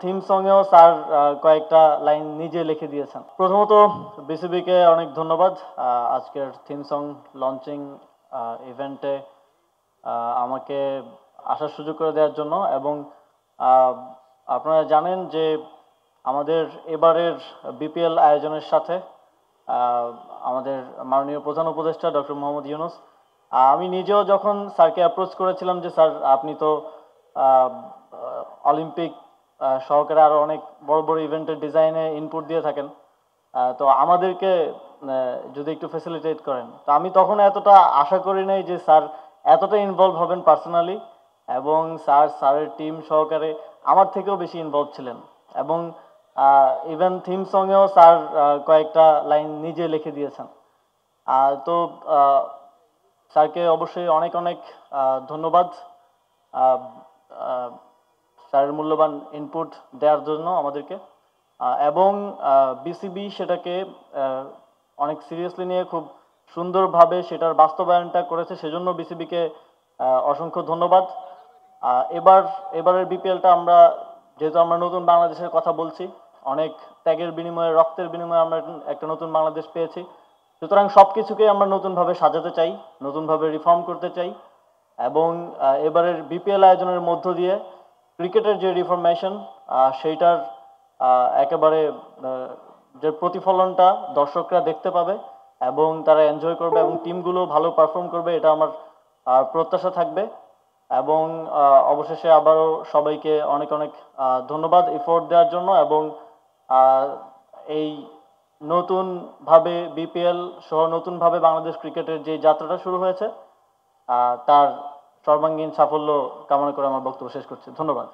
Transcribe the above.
Theme সঙ্গেও sir কয়েকটা line নিজে লিখে দিয়েছেন। প্রথমত বিসিবিকে অনেক ধন্যবাদ আজকের থিম সং লঞ্চিং ইভেন্টে আমাকে আসার সুযোগ করে দেওয়ার জন্য। এবং আপনারা জানেন যে আমাদের এবারের বিপিএল আয়োজনের সাথে আমাদের মাননীয় প্রধান উপদেষ্টা ডক্টর মোহাম্মদ ইউনূস, আমি নিজেও যখন স্যারকে অ্যাপ্রোচ করেছিলাম যে স্যার আপনি তো অলিম্পিক সহকারে আরও অনেক বড় বড় ইভেন্টের ডিজাইনে ইনপুট দিয়ে থাকেন, তো আমাদেরকে যদি একটু ফেসিলিটেট করেন, তো আমি তখন এতটা আশা করি নাই যে স্যার এতটা ইনভলভ হবেন পার্সোনালি, এবং স্যারের টিম সহকারে আমার থেকেও বেশি ইনভলভ ছিলেন। এবং ইভেন থিম সঙ্গেও স্যার কয়েকটা লাইন নিজে লিখে দিয়েছেন। তো স্যারকে অবশ্যই অনেক অনেক ধন্যবাদ স্যারের মূল্যবান ইনপুট দেওয়ার জন্য আমাদেরকে। এবং বিসিবি সেটাকে অনেক সিরিয়াসলি নিয়ে খুব সুন্দরভাবে সেটার বাস্তবায়নটা করেছে, সেজন্য বিসিবিকে অসংখ্য ধন্যবাদ। এবারের বিপিএলটা যেহেতু আমরা নতুন বাংলাদেশের কথা বলছি, অনেক ত্যাগের বিনিময়ে রক্তের বিনিময়ে আমরা একটা নতুন বাংলাদেশ পেয়েছি, সুতরাং সব কিছুকে আমরা নতুনভাবে সাজাতে চাই, নতুনভাবে রিফর্ম করতে চাই। এবং এবারের বিপিএল আয়োজনের মধ্য দিয়ে ক্রিকেটের যে রিফরমেশন সেইটার একেবারে যে প্রতিফলনটা দর্শকরা দেখতে পাবে এবং তারা এনজয় করবে এবং টিমগুলো ভালো পারফর্ম করবে, এটা আমার প্রত্যাশা থাকবে। এবং অবশেষে আবারও সবাইকে অনেক অনেক ধন্যবাদ এফোর্ট দেওয়ার জন্য। এবং এই নতুনভাবে বিপিএল সহ নতুনভাবে বাংলাদেশ ক্রিকেটের যে যাত্রাটা শুরু হয়েছে তার সর্বাঙ্গীন সাফল্য কামনা করে আমার বক্তব্য শেষ করছি। ধন্যবাদ।